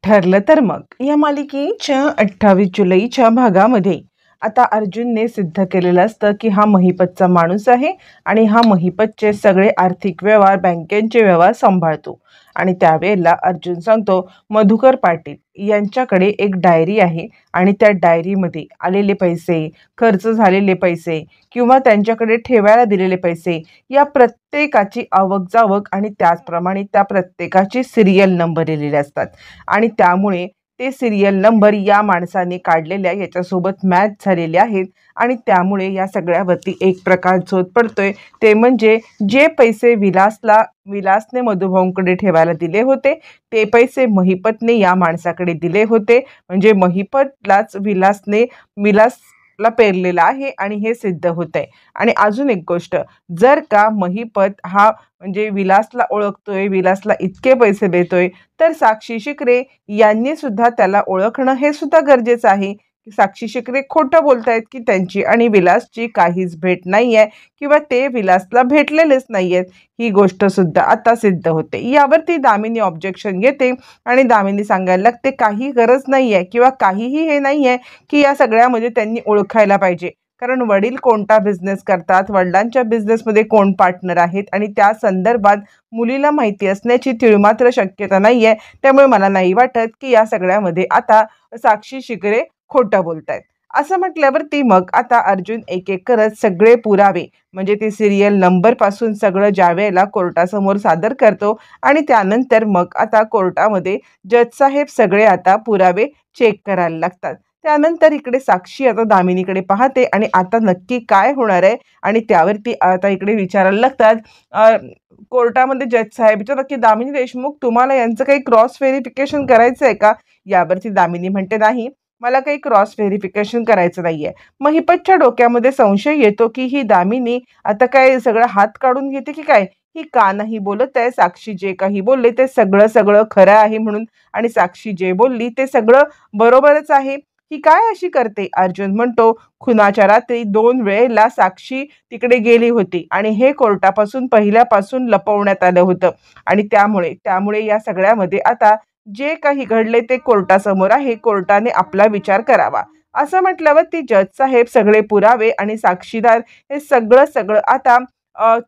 ठरलं तर मग या मालिकेच्या 28 जुलैच्या भागामध्ये आता अर्जुनने सिद्ध केलेलं असतं की हा महिपतचा माणूस आहे आणि हा महिपतचे सगळे आर्थिक व्यवहार बँकेचे व्यवहार सांभाळतो. आणि त्यावेळेला अर्जुन सांगतो मधुकर पाटील यांच्याकडे एक डायरी आहे आणि त्या डायरीमध्ये आलेले पैसे, खर्च झालेले पैसे किंवा त्यांच्याकडे ठेवायला दिलेले पैसे या प्रत्येकाची आवक जावक आणि त्याचप्रमाणे त्या प्रत्येकाची सिरियल नंबर लिहिलेले असतात. आणि त्यामुळे ते सिरियल नंबर या माणसाने काढलेल्या याच्यासोबत मॅच झालेले आहेत आणि त्यामुळे या सगळ्यावरती एक प्रकार शोध पडतोय. ते म्हणजे जे पैसे विलासने मधुभाऊंकडे ठेवायला दिले होते ते पैसे महिपतने या माणसाकडे दिले होते. म्हणजे महिपतलाच विलासला पेरलेला आहे आणि हे सिद्ध होत आहे. आणि अजून एक गोष्ट, जर का महिपत हा म्हणजे विलासला ओळखतोय, विलासला इतके पैसे देतोय, तर साक्षी शिकरे यांनी सुद्धा त्याला ओळखणं हे सुद्धा गरजेचं आहे. साक्षी शिकरे खोटं बोलतायत की त्यांची आणि विलासची काहीच भेट नाही आहे किंवा ते विलासला भेटलेलेच नाही आहेत. ही गोष्ट सुद्धा आता सिद्ध होते. यावरती दामिनी ऑब्जेक्शन घेते आणि दामिनी सांगायला लागते काही गरज नाही आहे किंवा काहीही हे नाही आहे की या सगळ्यामध्ये त्यांनी ओळखायला पाहिजे. कारण वडील कोणता बिझनेस करतात, वडिलांच्या बिझनेसमध्ये कोण पार्टनर आहेत आणि त्या संदर्भात मुलीला माहिती असण्याची तिळमात्र शक्यता नाही आहे. त्यामुळे मला नाही वाटत की या सगळ्यामध्ये आता साक्षी शिकरे खोटं बोलतायत. असं म्हटल्यावरती मग आता अर्जुन एक एक करत सगळे पुरावे म्हणजे ते सिरियल नंबर पासून सगळं ज्या वेळेला कोर्टासमोर सादर करतो आणि त्यानंतर मग आता कोर्टामध्ये जज साहेब सगळे आता पुरावे चेक करायला लागतात. त्यानंतर इकडे साक्षी आता दामिनीकडे पाहते आणि आता नक्की काय होणार आहे आणि त्यावरती आता इकडे विचारायला लागतात कोर्टामध्ये जज साहेब विचारतात की दामिनी देशमुख तुम्हाला यांचं काही क्रॉस व्हेरिफिकेशन करायचं आहे का. यावरती दामिनी म्हणते नाही, मला काही क्रॉस व्हेरिफिकेशन करायचं नाहीये. महिपतच्या डोक्यामध्ये संशय येतो की ही दामिनी आता काय सगळं हात काढून घेते की काय, ही का नाही बोलत आहे. साक्षी जे काही बोलले ते सगळं खरं आहे म्हणून आणि साक्षी जे बोलली ते सगळं बरोबरच आहे. ही काय अशी करते. अर्जुन म्हणतो खुनाच्या रात्री 2 वेळेला साक्षी तिकडे गेली होती आणि हे कोर्टापासून पहिल्यापासून लपवण्यात आलं होतं आणि त्यामुळे या सगळ्यामध्ये आता जे काही घडले ते कोर्टासमोर आहे, कोर्टाने आपला विचार करावा. असं म्हटल्यावर ती जज साहेब सगळे पुरावे आणि साक्षीदार हे सगळं आता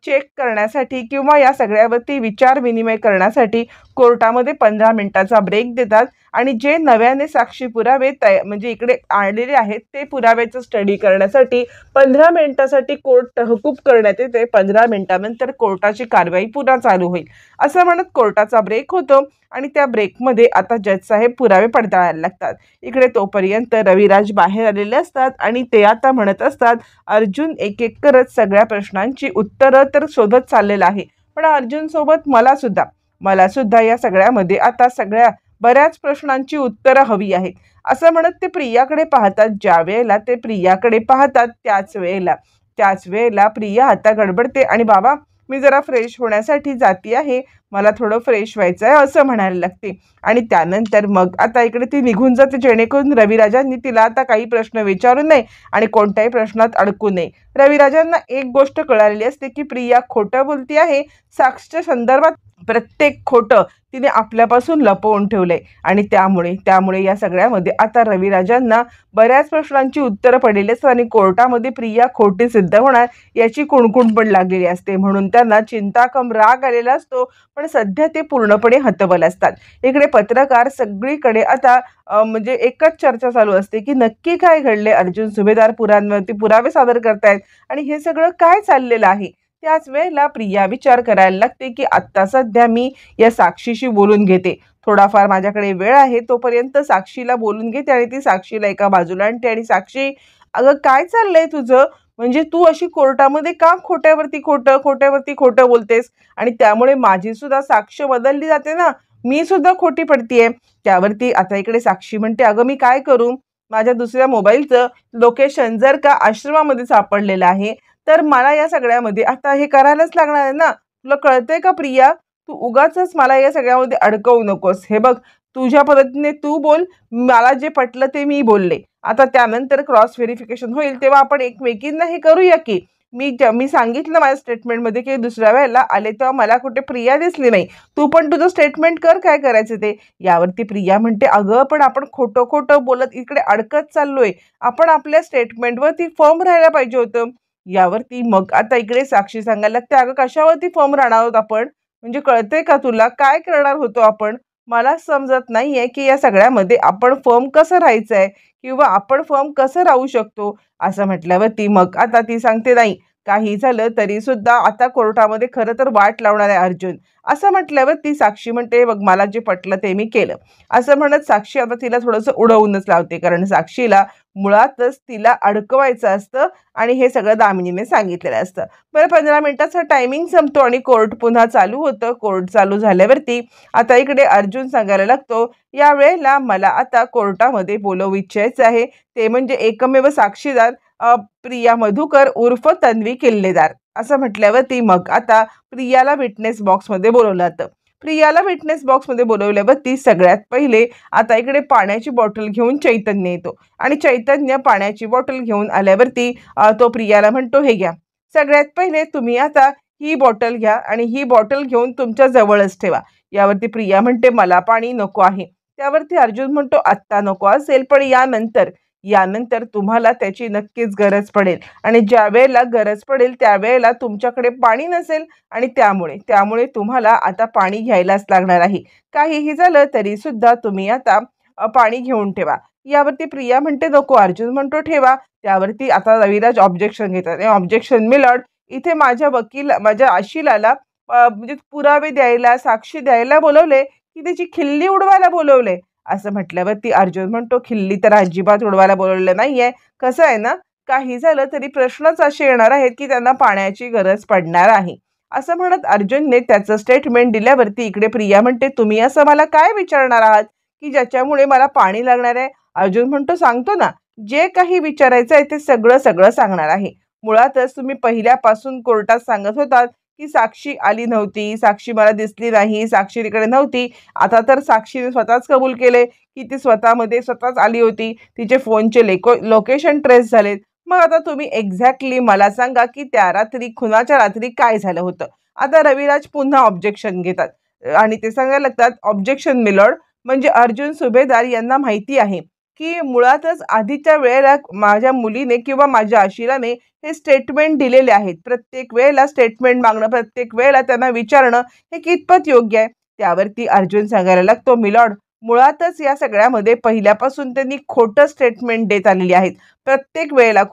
चेक करण्यासाठी किंवा या सगळ्यावरती विचार विनिमय करण्यासाठी कोर्टामध्ये 15 मिनिटाचा ब्रेक देतात आणि जे नव्याने साक्षी पुरावे म्हणजे इकडे आणलेले आहेत ते पुराव्याचं स्टडी करण्यासाठी 15 मिनिटासाठी कोर्ट तहकूब करण्यात येते. 15 मिनिटानंतर कोर्टाची कारवाई पुन्हा चालू होईल. असं म्हणत कोर्टाचा ब्रेक होतो आणि त्या ब्रेकमध्ये आता जज साहेब पुरावे पडताळायला लागतात. इकडे तोपर्यंत रविराज बाहेर आलेले असतात आणि ते आता म्हणत असतात अर्जुन एक एक करत सगळ्या प्रश्नांची उत्तरं तर शोधत चाललेला आहे, पण अर्जुन सोबत मला सुद्धा या सगळ्यामध्ये आता बऱ्याच प्रश्नांची उत्तरं हवी आहेत. असं म्हणत ते प्रियाकडे पाहतात. ज्या वेळेला ते प्रियाकडे पाहतात त्याच वेळेला प्रिया आता गडबडते आणि बाबा मी जरा फ्रेश होण्यासाठी जाती आहे, मला थोडं फ्रेश व्हायचं आहे असं म्हणायला लागते. आणि त्यानंतर मग आता इकडे ती निघून जाते जेणेकरून रविराजांनी तिला आता काही प्रश्न विचारू नये आणि कोणत्याही प्रश्नात अडकू नये. रविराजांना एक गोष्ट कळालेली असते की प्रिया खोटं बोलती आहे. साक्षीच्या संदर्भात प्रत्येक खोटं तिने आपल्यापासून लपवून ठेवलंय आणि त्यामुळे या सगळ्यामध्ये आता रविराजांना बऱ्याच प्रश्नांची उत्तरं पडलेली असतात आणि कोर्टामध्ये प्रिया खोटी सिद्ध होणार याची कुणकुण पण लागलेली असते. म्हणून त्यांना चिंता कम राग आलेला असतो, पण सध्या ते पूर्णपणे हतबल असतात. इकडे पत्रकार सगळीकडे आता म्हणजे एकच चर्चा चालू असते की नक्की काय घडले. अर्जुन सुभेदार पुराव्यांवरती पुरावे सादर करतायत आणि हे सगळं काय चाललेलं आहे. त्याच वेळेला प्रिया विचार करायला लागते की आत्ता सध्या मी या साक्षीशी बोलून घेते, थोडाफार माझ्याकडे वेळ आहे तोपर्यंत साक्षीला बोलून घेते आणि ती साक्षीला एका बाजूला आणते आणि साक्षी अगं काय चाललंय तुझं, म्हणजे तू अशी कोर्टामध्ये का खोट्यावरती खोटं बोलतेस आणि त्यामुळे माझी सुद्धा साक्ष बदलली जाते ना, मी सुद्धा खोटी पडतीये. त्यावरती आता इकडे साक्षी म्हणते अगं मी काय करू, माझ्या दुसऱ्या मोबाईलचं लोकेशन जर का आश्रमामध्ये सापडलेलं आहे तर मला या सगळ्यामध्ये आता हे करायलाच लागणार आहे ना. तुला कळतंय का प्रिया, तू उगाचच मला या सगळ्यामध्ये अडकवू नकोस. हे बघ तुझ्या पद्धतीने तू बोल, मला जे पटलं ते मी बोलले. आता त्यानंतर क्रॉस व्हेरिफिकेशन होईल तेव्हा आपण एकमेकींना हे करूया की मी सांगितलं माझ्या स्टेटमेंटमध्ये की दुसऱ्या वेळेला आले तेव्हा मला कुठे प्रिया दिसली नाही, तू पण तुझं स्टेटमेंट कर काय करायचं ते. यावरती प्रिया म्हणते, अगं पण आपण खोटं खोटं बोलत इकडे अडकत चाललोय, आपण आपल्या स्टेटमेंटवरती फर्म राहायला पाहिजे होतं. यावरती मग आता इकडे साक्षी सांगायला लागते, अगं कशावरती फर्म राहणार आहोत आपण, म्हणजे कळतंय का तुला काय करणार होतो आपण. मला समजत नाहीये की या सगळ्यामध्ये आपण फर्म कसं राहायचं आहे किंवा आपण फर्म कसं राहू शकतो. असं म्हटल्यावरती मग आता ती सांगते, नाही काही झालं तरी सुद्धा आता कोर्टामध्ये खरं तर वाट लावणार आहे अर्जुन. असं म्हटल्यावर ती साक्षी म्हणते, बघ मला जे पटलं ते मी केलं. असं म्हणत साक्षी आता तिला थोडंसं उडवूनच लावते, कारण साक्षीला मुळातच तिला अडकवायचं असतं आणि हे सगळं दामिनीने सांगितलेलं असतं. बरं 15 मिनिटाचा टायमिंग संपतो आणि कोर्ट पुन्हा चालू होतं. कोर्ट चालू झाल्यावरती आता इकडे अर्जुन सांगायला लागतो, या वेळेला मला आता कोर्टामध्ये बोलवू इच्छायचं आहे, ते म्हणजे एकमेव साक्षीदार प्रिया मधुकर उर्फ तन्वी किल्लेदार. असं म्हटल्यावरती मग आता प्रियाला विटनेस बॉक्समध्ये बोलवलं जातं. प्रियाला विटनेस बॉक्समध्ये बोलवल्यावरती सगळ्यात पहिले आता इकडे पाण्याची बॉटल घेऊन चैतन्य येतो आणि चैतन्य पाण्याची बॉटल घेऊन आल्यावरती तो प्रियाला म्हणतो, हे घ्या, सगळ्यात पहिले तुम्ही आता ही बॉटल घ्या आणि ही बॉटल घेऊन तुमच्या जवळच ठेवा. यावरती प्रिया म्हणते, मला पाणी नको आहे. त्यावरती अर्जुन म्हणतो, आत्ता नको असेल पण यानंतर यानंतर तुम्हाला त्याची नक्कीच गरज पडेल आणि ज्या वेळेला गरज पडेल त्यावेळेला तुमच्याकडे पाणी नसेल आणि त्यामुळे त्यामुळे तुम्हाला आता पाणी घ्यायलाच लागणार आहे. काहीही झालं तरी सुद्धा तुम्ही आता पाणी घेऊन ठेवा. यावरती प्रिया म्हणते, नको. अर्जुन म्हणतो, ठेवा. त्यावरती आता रविराज ऑब्जेक्शन घेतात. ऑब्जेक्शन मिलॉर्ड, इथे माझ्या आशिलाला म्हणजे पुरावे द्यायला, साक्षी द्यायला बोलवले की त्याची खिल्ली उडवायला बोलवले. असं म्हटल्यावरती अर्जुन म्हणतो, खिल्ली तर अजिबात उडवायला बोलवलेलं नाहीये. कसं आहे ना, काही झालं तरी प्रश्नच असे येणार आहेत की त्यांना पाण्याची गरज पडणार आहे. असं म्हणत अर्जुनने त्याचं स्टेटमेंट दिल्यावरती इकडे प्रिया म्हणते, तुम्ही असं मला काय विचारणार आहात की ज्याच्यामुळे मला पाणी लागणार आहे. अर्जुन म्हणतो, सांगतो ना, जे काही विचारायचं आहे ते सगळं सगळं सांगणार आहे. मुळातच तुम्ही पहिल्यापासून कोर्टात सांगत होतात की साक्षी आली नव्हती, साक्षी मला दिसली नाही, साक्षी तिकडे नव्हती. आता तर साक्षीने स्वतःच कबूल केले की ती स्वतःच आली होती, तिचे फोनचे लोकेशन ट्रेस झालेत. मग आता तुम्ही एक्झॅक्टली मला सांगा की त्या रात्री, खुनाच्या रात्री काय झालं होतं. आता रविराज पुन्हा ऑब्जेक्शन घेतात आणि ते सांगायला लागतात, ऑब्जेक्शन मिलॉर्ड, म्हणजे अर्जुन सुभेदार यांना माहिती आहे की मुळातच आधीच्या वेळेला माझ्या मुलीने किंवा माझ्या आशिलाने हे स्टेटमेंट दिलेले आहेत. प्रत्येक वेळेला स्टेटमेंट मागणं, प्रत्येक वेळेला त्यांना विचारणं हे कितपत योग्य आहे. त्यावरती अर्जुन सांगायला लागतो, मिलॉर्ड, मुळातच या सगळ्यामध्ये पहिल्यापासून त्यांनी खोटं स्टेटमेंट देत आलेली आहेत. प्रत्येक वेळेला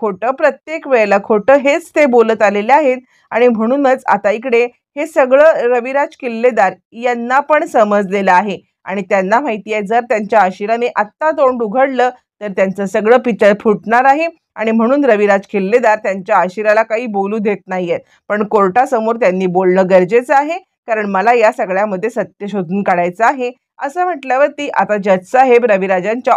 खोटं हेच ते बोलत आलेले आहेत आणि म्हणूनच आता इकडे हे सगळं रविराज किल्लेदार यांना पण समजलेलं आहे आणि त्यांना माहिती आहे, जर त्यांच्या आशिलाने आत्ता तोंड उघडलं तर त्यांचं सगळं पितळ फुटणार आहे आणि म्हणून रविराज किल्लेदार त्यांच्या आशिराला काही बोलू देत नाहीयेत. पण कोर्टासमोर त्यांनी बोलणं गरजेचं आहे, कारण मला या सगळ्यामध्ये सत्य शोधून काढायचं आहे. असं म्हटल्यावरती आता जज साहेब रविराजांच्या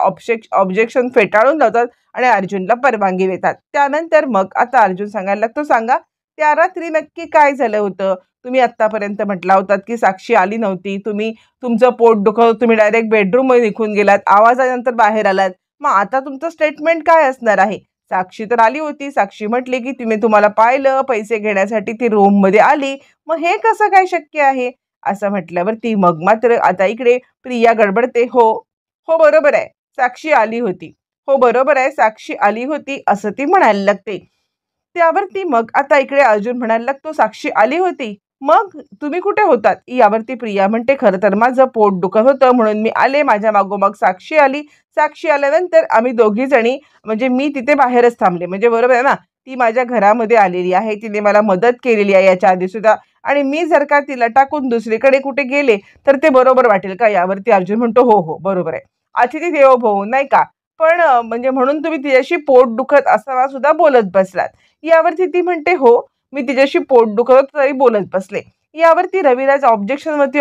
ऑब्जेक्शन फेटाळून लावतात आणि अर्जुनला परवानगी देतात. त्यानंतर मग आता अर्जुन सांगायला लागतो, सांगा त्या रात्री नक्की काय झालं होतं. तुम्ही आत्तापर्यंत म्हटला होतात की साक्षी आली नव्हती, तुमचं पोट दुखत, तुम्ही डायरेक्ट बेडरूममध्ये निघून गेलात, आवाजानंतर बाहेर आलात. मग आता तुमचं स्टेटमेंट काय असणार आहे. साक्षी तर आली होती, साक्षी म्हटली की तुम्हाला पाहिलं, पैसे घेण्यासाठी ती रूममध्ये आली, मग हे कसं काय शक्य आहे. असं म्हटल्यावरती मग मात्र आता इकडे प्रिया गडबडते, हो बरोबर आहे, साक्षी आली होती, हो बरोबर आहे, साक्षी आली होती, असं ती म्हणायला लागते. त्यावरती मग आता इकडे अर्जुन म्हणायला लागतो, साक्षी आली होती, मग तुम्ही कुठे होतात. यावरती प्रिया म्हणते, खरं तर माझं पोट दुखत होतं म्हणून मी आले, माझ्या मागोमाग साक्षी आली. साक्षी आल्यानंतर आम्ही दोघी जणी, म्हणजे मी तिथे बाहेरच थांबले, म्हणजे बरोबर आहे ना, ती माझ्या घरामध्ये आलेली आहे, तिने मला मदत केलेली आहे याच्या आधी सुद्धा, आणि मी जर का तिला टाकून दुसरीकडे कुठे गेले तर ते बरोबर वाटेल का. यावरती अर्जुन म्हणतो, हो बरोबर आहे, अतिथी देवो भव, नाही का. पण म्हणजे म्हणून तुम्ही तिच्याशी पोट दुखत असताना सुद्धा बोलत बसलात. यावरती ती म्हणते, हो मी तिच्याशी पोट दुखत तरी बोलत बसले. यावरती रविराज ऑब्जेक्शनवरती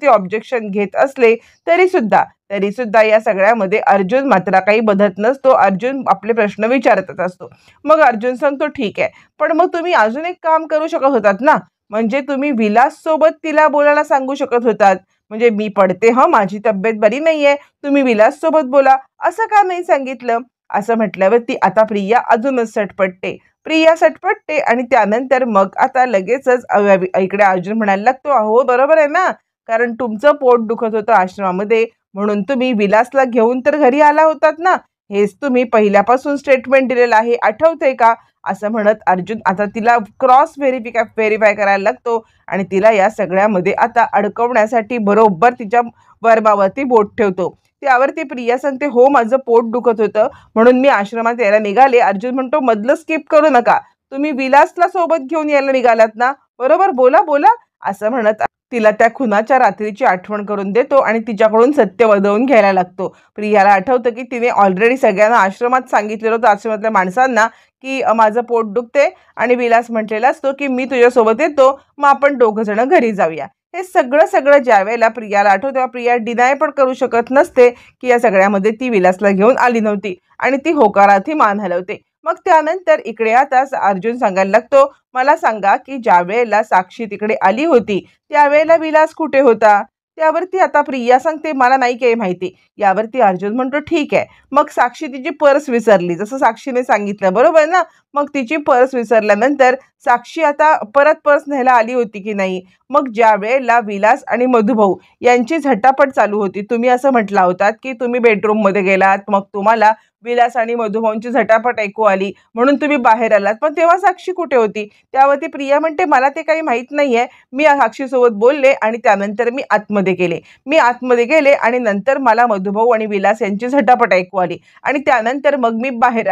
ऑब्जेक्शन घेत असले तरी सुद्धा या सगळ्यामध्ये अर्जुन मात्र काही बदलत नसतो. अर्जुन आपले प्रश्न विचारतच असतो. मग अर्जुन सांगतो, ठीक आहे, पण मग तुम्ही अजून एक काम करू शकत होतात ना, म्हणजे तुम्ही विलास सोबत तिला बोलायला सांगू शकत होतात. म्हणजे मी पडते, माझी तब्येत बरी नाहीये, तुम्ही विलास सोबत बोला, असं का नाही सांगितलं. असं म्हटल्यावरती आता प्रिया अजूनच सटपटते. प्रिया सटपटते आणि त्यानंतर मग आता लगेचच इकडे अर्जुन म्हणायला लागतो, अहो बरोबर आहे ना, कारण तुमचं पोट दुखत होतं आश्रमामध्ये म्हणून तुम्ही विलासला घेऊन तर घरी आला होतात ना, हेच तुम्ही पहिल्यापासून स्टेटमेंट दिलेलं आहे, आठवतंय का? असं म्हणत अर्जुन आता तिला क्रॉस व्हेरीफाय करायला लागतो आणि तिला या सगळ्यामध्ये आता अडकवण्यासाठी बरोबर तिच्या वर्मावरती बोट ठेवतो. त्यावरती प्रिया सांगते, हो माझं पोट दुखत होतं म्हणून मी आश्रमात यायला निघाले. अर्जुन म्हणतो, मधलं स्किप करू नका, तुम्ही विलासला सोबत घेऊन यायला निघालात ना, बरोबर, बोला बोला. असं म्हणत तिला त्या खुनाच्या रात्रीची आठवण करून देतो आणि तिच्याकडून सत्य वदवून घ्यायला लागतो. प्रियाला आठवतं की तिने ऑलरेडी सगळ्यांना आश्रमात सांगितलेलं होतं, आश्रमातल्या माणसांना, की माझं पोट दुखते आणि विलास म्हटलेला असतो की मी तुझ्यासोबत येतो, मग आपण दोघं जण घरी जाऊया. हे सगळं ज्या वेळेला प्रियाला आठवतं तेव्हा प्रिया डिनाय पण करू शकत नसते की या सगळ्यामध्ये ती विलासला घेऊन आली नव्हती आणि ती होकारार्थी मान हलवते. मग त्यानंतर इकडे आता अर्जुन सांगायला लागतो, मला सांगा की ज्या वेळेला साक्षी तिकडे आली होती त्यावेळेला विलास कुठे होता? त्यावरती आता प्रिया सांगते, मला नाही काही माहिती. यावरती अर्जुन म्हणतो, ठीक आहे, मग साक्षी तिची पर्स विसरली, जसं साक्षीने सांगितलं, बरोबर ना? मग तिची पर्स विसरल्यानंतर साक्षी आता परत पर्स न्यायला आली होती की नाही? मग ज्या वेळेला विलास आणि मधुभाऊ यांची झटापट चालू होती, तुम्ही असं म्हटला होतात की तुम्ही बेडरूममध्ये गेलात, मग तुम्हाला विलास आणि मधुभाऊंची झटापट ऐकू आली म्हणून तुम्ही बाहेर आलात, पण तेव्हा साक्षी कुठे होती? त्यावरती प्रिया म्हणते, मला ते काही माहीत नाहीये, मी साक्षीसोबत बोलले आणि त्यानंतर मी आतमध्ये गेले आणि नंतर मला मधुभाऊ आणि विलास यांची झटापट ऐकू आली आणि त्यानंतर मग मी बाहेर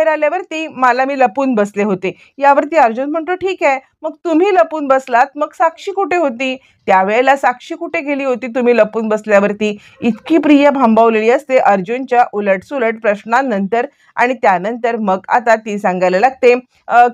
आल्यावरती मी लपून बसले होते. यावरती अर्जुन म्हणतो, ठीक आहे, मग तुम्ही लपून बसलात, मग साक्षी कुठे होती? त्यावेळेला साक्षी कुठे गेली होती तुम्ही लपून बसल्यावरती? इतकी प्रिया भांबावलेली असते अर्जुनच्या उलटसुलट प्रश्नांनंतर आणि त्यानंतर मग आता ती सांगायला लागते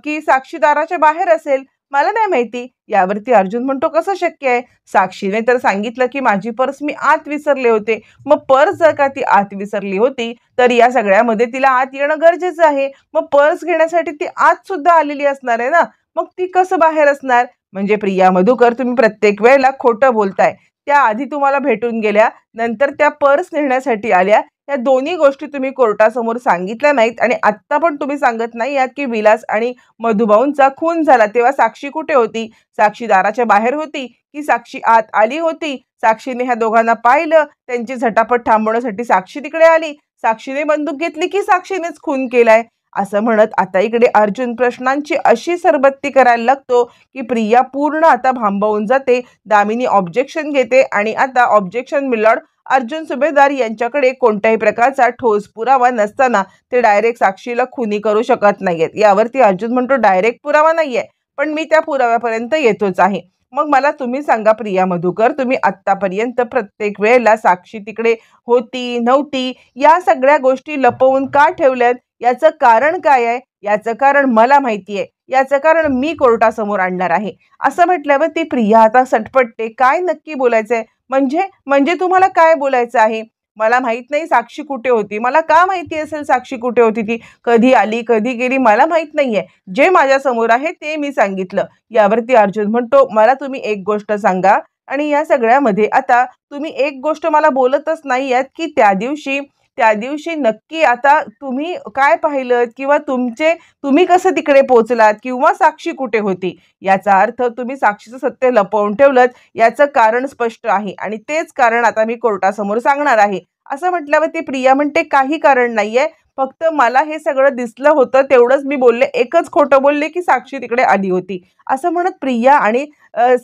की साक्षी दाराच्या बाहेर असेल, मला नाही माहिती. यावरती अर्जुन म्हणतो, कसं शक्य आहे? साक्षीने तर सांगितलं की माझी पर्स मी आत विसरले होते. मग पर्स जर का ती आत विसरली होती तर या सगळ्यामध्ये तिला आत येणं गरजेचं आहे. मग पर्स घेण्यासाठी ती आत सुद्धा आलेली असणार आहे ना, मग ती कसं बाहेर असणार? म्हणजे प्रिया मधुकर, तुम्ही प्रत्येक वेळेला खोटं बोलताय. त्या आधी तुम्हाला भेटून गेल्या, नंतर त्या पर्स नेण्यासाठी आल्या, या दोन्ही गोष्टी तुम्ही कोर्टासमोर सांगितल्या नाहीत आणि आत्ता पण तुम्ही सांगत नाही आहात की विलास आणि मधुभाऊंचा खून झाला तेव्हा साक्षी कुठे होती? साक्षी दाराच्या बाहेर होती की साक्षी आत आली होती? साक्षीने ह्या दोघांना पाहिलं, त्यांची झटापट थांबवण्यासाठी साक्षी तिकडे आली, साक्षीने बंदूक घेतली की साक्षीनेच खून केलाय? असं म्हणत आता इकडे अर्जुन प्रश्नांची अशी सरबत्ती करायला लागतो की प्रिया पूर्ण आता भांबावून जाते. दामिनी ऑब्जेक्शन घेते आणि आता ऑब्जेक्शन मिलॉर्ड, अर्जुन सुभेदार यांच्याकडे कोणत्याही प्रकारचा ठोस पुरावा नसताना ते डायरेक्ट साक्षीला खुनी करू शकत नाहीयेत. यावरती अर्जुन म्हणतो, डायरेक्ट पुरावा नाहीये, पण मी त्या पुराव्यापर्यंत येतोच आहे. मग मला तुम्ही सांगा प्रिया मधुकर, तुम्ही आत्तापर्यंत प्रत्येक वेळेला साक्षी तिकडे होती नव्हती या सगळ्या गोष्टी लपवून का ठेवल्यात? याचं कारण काय आहे? याचं कारण मला माहिती आहे, याचं कारण मी कोर्टासमोर आणणार आहे. असं म्हटल्यावर ती प्रिया आता सटपटते, काय नक्की बोलायचंय? म्हणजे तुम्हाला काय बोलायचं आहे? मला माहित नाही साक्षी कुठे होती. मला का माहिती असेल साक्षी कुठे होती? ती कधी आली कधी गेली मला माहित नाहीये. जे माझ्या समोर आहे ते मी सांगितलं. यावरती अर्जुन म्हणतो, मला तुम्ही एक गोष्ट सांगा आणि या सगळ्यामध्ये आता तुम्ही एक गोष्ट मला बोलतच नाही आहात की त्या दिवशी नक्की आता तुम्ही काय पाहिलं किंवा तुम्ही कसं तिकडे पोहोचलात किंवा साक्षी कुठे होती? याचा अर्थ तुम्ही साक्षीचं सत्य लपवून ठेवलं, याचं कारण स्पष्ट आहे आणि तेच कारण आता मी कोर्टासमोर सांगणार आहे. असं म्हटल्यावर ती प्रिया म्हणते, काही कारण नाहीये, फक्त मला हे सगळं दिसलं होतं तेवढंच मी बोलले, एकच खोटं बोलले की साक्षी तिकडे आली होती. असं म्हणत प्रिया आणि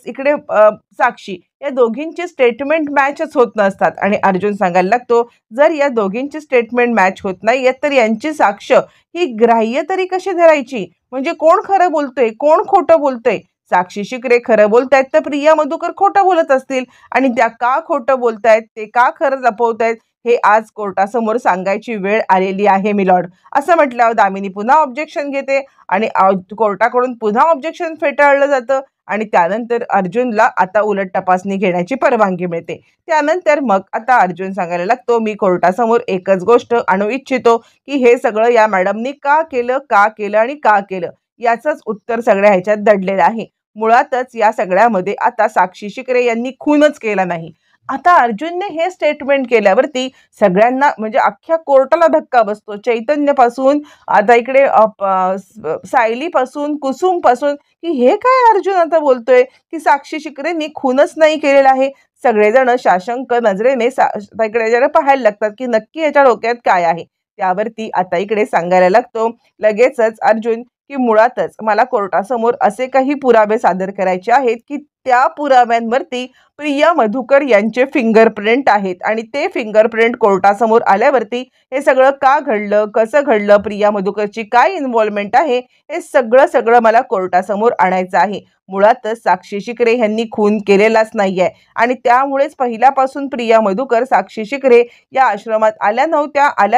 इकडे साक्षी या दोघींची स्टेटमेंट मॅचच होत नसतात आणि अर्जुन सांगायला लागतो, जर या दोघींची स्टेटमेंट मॅच होत नाहीये तर यांची साक्ष ही ग्राह्य तरी कशी धरायची? म्हणजे कोण खरं बोलतोय, कोण खोटं बोलतोय? साक्षी शिकरे खरं बोलतायत तर प्रिया मधुकर खोटं बोलत असतील आणि त्या का खोटं बोलतायत, ते का खरं लपवतायत, हे आज कोर्टासमोर सांगायची वेळ आलेली आहे मिलॉर्ड. असं म्हटल्यावर दामिनी पुन्हा ऑब्जेक्शन घेते आणि कोर्टाकडून पुन्हा ऑब्जेक्शन फेटाळलं जातं आणि त्यानंतर अर्जुनला आता उलट तपासणी घेण्याची परवानगी मिळते. त्यानंतर मग आता अर्जुन सांगायला लागतो, मी कोर्टासमोर एकच गोष्ट आणू इच्छितो की हे सगळं या मॅडमनी का केलं आणि का केलं याचंच उत्तर सगळ्या ह्याच्यात दडलेलं आहे. मुळातच या सगळ्यामध्ये आता साक्षी शिकरे यांनी खूनच केला नाही. आता अर्जुनने हे स्टेटमेंट केल्यावरती सगळ्यांना म्हणजे अख्ख्या कोर्टाला धक्का बसतो. चैतन्यपासून आता इकडे सायलीपासून कुसुमपासून की हे काय अर्जुन आता बोलतोय की साक्षी शिकरेंनी खूनच नाही केलेला आहे. सगळेजण शाशंक नजरेने इकडे जरा पाहायला लागतात की नक्की याच्या डोक्यात काय आहे. त्यावरती आता इकडे सांगायला लागतो लगेचच अर्जुन की मुळातच मला कोर्टासमोर असे काही पुरावे सादर करायचे आहेत की त्या पुराव्यांवरती प्रिया मधुकर यांचे फिंगरप्रिंट आहेत आणि ते फिंगरप्रिंट कोर्टासमोर आल्यावरती हे सगळं का घडलं, कसं घडलं, प्रिया मधुकरची काय इन्व्हॉल्वमेंट आहे, हे सगळं मला कोर्टासमोर आणायचं आहे. मुळातच साक्षी शिकरे यांनी खून केलेलाच नाहीये आणि त्यामुळेच पहिल्यापासून प्रिया मधुकर साक्षी शिकरे या आश्रमात आल्या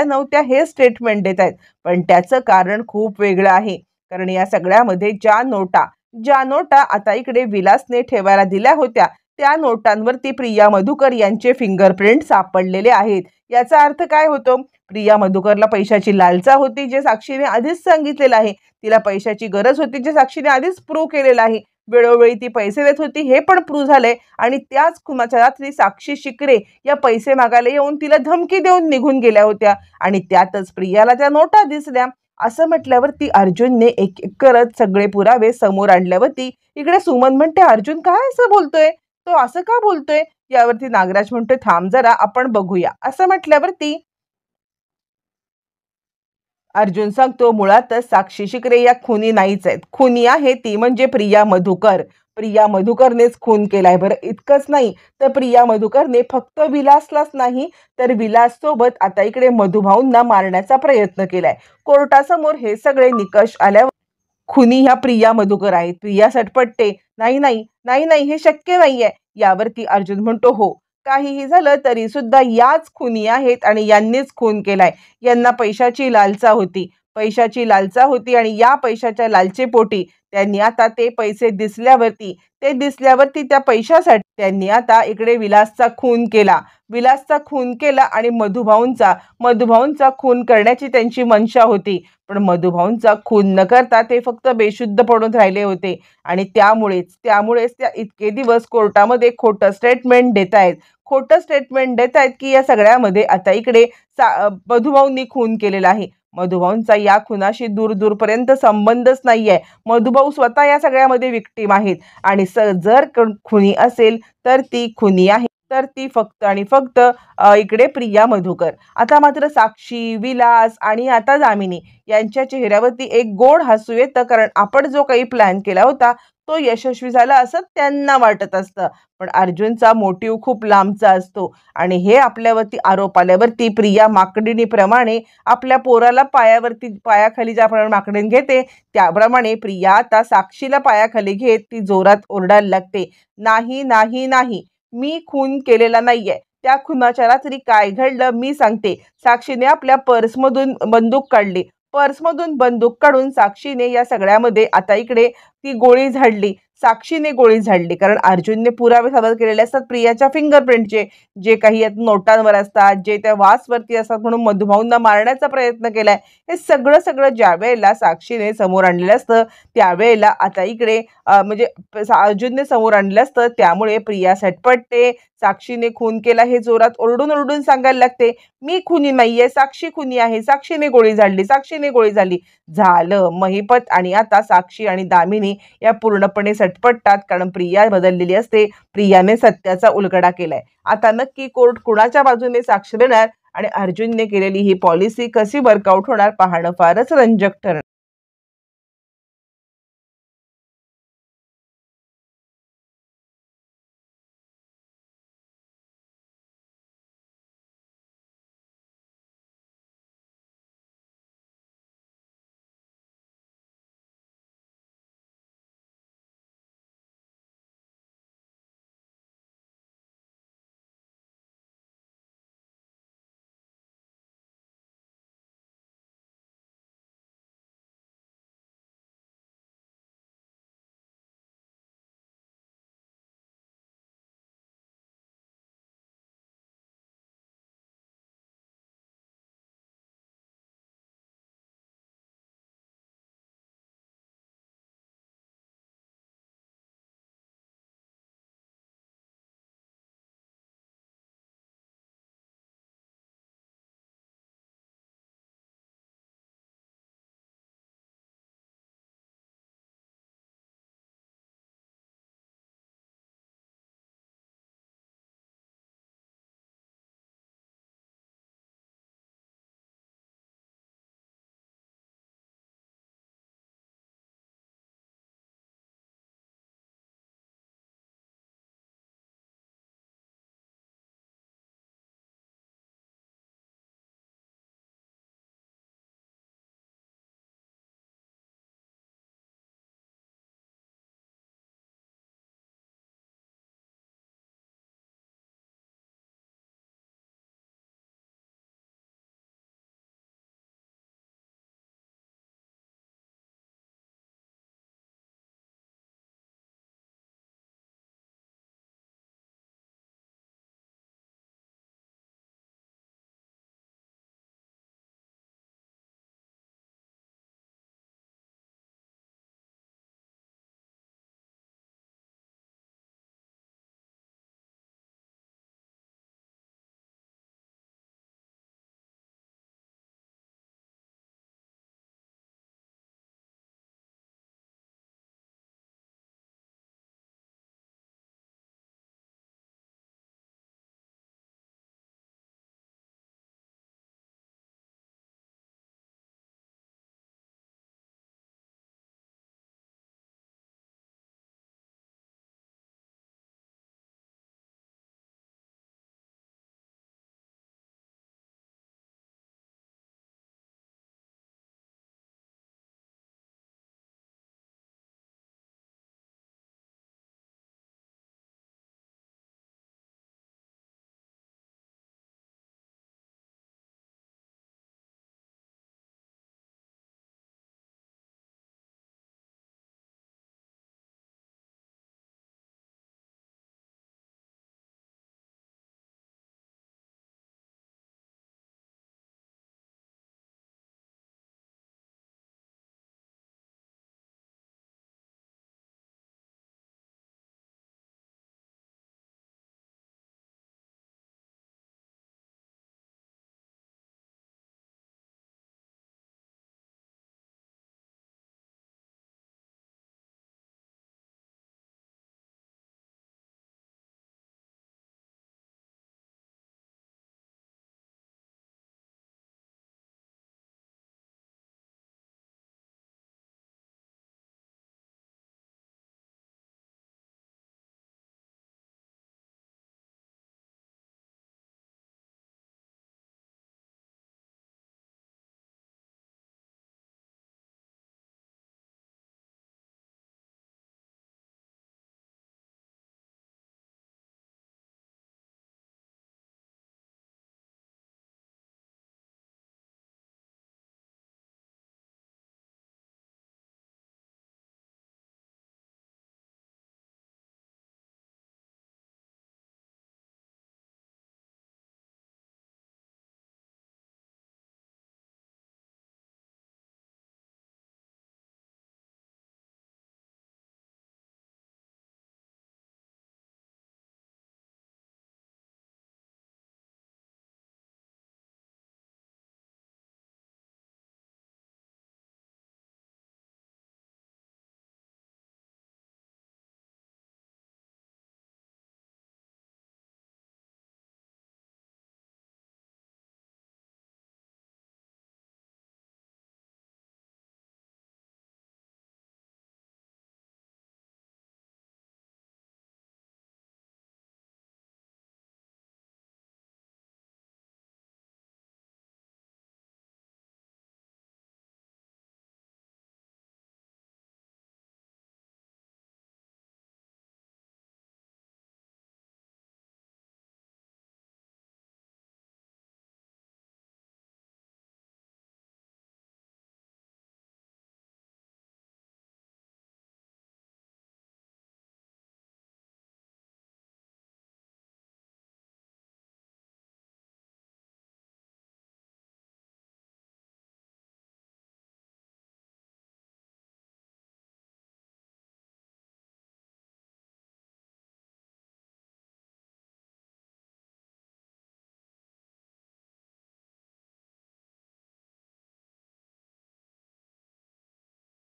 नव्हत्या हे स्टेटमेंट देत आहेत. पण त्याचं कारण खूप वेगळं आहे. कारण या सगळ्यामध्ये ज्या नोटा आता इकडे विलासने ठेवायला दिल्या होत्या त्या नोटांवरती प्रिया मधुकर यांचे फिंगरप्रिंट सापडलेले आहेत. याचा अर्थ काय होतो? प्रिया मधुकरला पैशाची लालसा होती जे साक्षीने आधीच सांगितलेलं आहे. तिला पैशाची गरज होती जे साक्षीने आधीच प्रूव्ह केलेलं आहे. वेळोवेळी ती पैसे देत होती हे पण प्रूव्ह झालंय आणि त्याच खुनाच्या रात्री साक्षी शिकरे या पैसे मागायला येऊन तिला धमकी देऊन निघून गेल्या होत्या आणि त्यातच प्रियाला त्या नोटा दिसल्या. असं म्हटल्यावरती अर्जुनने एक एक करत सगळे पुरावे समोर आणल्यावरती इकडे सुमन म्हणते अर्जुन काय असं बोलतोय, तो असं का बोलतोय. यावरती नागराज म्हणतोय थांब जरा आपण बघूया. असं म्हटल्यावरती अर्जुन सांगतो मुळातच साक्षी शिकरे या खुनी नाहीच आहेत. खुनी आहे ती म्हणजे प्रिया मधुकर. प्रिया मधुकरनेच खून केलाय. बरं इतकंच नाही तर प्रिया मधुकरने फक्त विलासलाच नाही तर विलास सोबत आता इकडे मधुभाऊंना मारण्याचा प्रयत्न केलाय. कोर्टासमोर हे सगळे निकष आल्यावर खुनी ह्या प्रिया मधुकर आहेत. प्रिया सटपटते नाही नाही नाही नाही हे शक्य नाहीये. यावरती अर्जुन म्हणतो हो काहीही झालं तरी सुद्धा याच खुनी आहेत आणि यांनीच खून केलाय. यांना पैशाची लालसा होती आणि या पैशाच्या लालचेपोटी त्यांनी आता ते पैसे दिसल्यावरती त्या पैशासाठी त्यांनी आता इकडे विलासचा खून केला आणि मधुभाऊंचा खून करण्याची त्यांची मनशा होती. पण मधुभाऊंचा खून न करता ते फक्त बेशुद्ध पडून राहिले होते आणि त्यामुळेच त्या इतके दिवस कोर्टामध्ये खोटं स्टेटमेंट देत आहेत की या सगळ्यामध्ये आता इकडे मधुभाऊंनी खून केलेला आहे. मधुभाऊंचा या खुनाशी दूरपर्यंत संबंधच नाहीये. मधुभाऊ स्वतः या सगळ्यामध्ये विक्टीम आहेत आणि जर खुनी असेल तर ती खुनी आहे तर ती फक्त आणि फक्त इकडे प्रिया मधुकर. आता मात्र साक्षी, विलास आणि आता दामिनी यांच्या चेहऱ्यावरती एक गोड हसू येतं कारण आपण जो काही प्लॅन केला होता तो यशस्वी झाला असं त्यांना वाटत असतं. पण अर्जुनचा मोटिव्ह खूप लांबचा असतो आणि हे आपल्यावरती आरोप आल्यावरती प्रिया माकडिणीप्रमाणे आपल्या पोराला पायाखाली ज्याप्रमाणे माकडीन घेते त्याप्रमाणे प्रिया आता साक्षीला पायाखाली घेत ती जोरात ओरडायला लागते नाही नाही नाही मी खून केलेला नाहीये. त्या खुनाच्या रात्री काय घडलं मी सांगते. साक्षीने आपल्या पर्समधून बंदूक काढून साक्षीने या सगळ्यामध्ये आता इकडे ती गोळी झाडली. साक्षीने गोळी झाडली कारण अर्जुनने पुरावे सादर केलेले असतात प्रियाच्या फिंगरप्रिंटचे जे काही नोटांवर असतात जे त्या वासवरती असतात म्हणून मधुभाऊंना मारण्याचा प्रयत्न केलाय. हे सगळं ज्या वेळेला साक्षीने समोर आणलेलं असतं त्यावेळेला आता इकडे म्हणजे अर्जुनने समोर आणलेलं असतं त्यामुळे प्रिया सटपटते. साक्षीने खून केला हे जोरात ओरडून सांगायला लागते मी खुनी नाहीये साक्षी खुनी आहे. साक्षीने गोळी झाडली. झालं महिपत आणि आता साक्षी आणि दामिनी या पूर्णपणे सटपटतात कारण प्रिया बदललेली असते. प्रियाने सत्याचा उलगडा केलाय. आता नक्की कोर्ट कुणाच्या बाजूने साक्ष देणार आणि अर्जुनने केलेली ही पॉलिसी कशी वर्कआउट होणार पाहणं फारच रंजक ठरणार.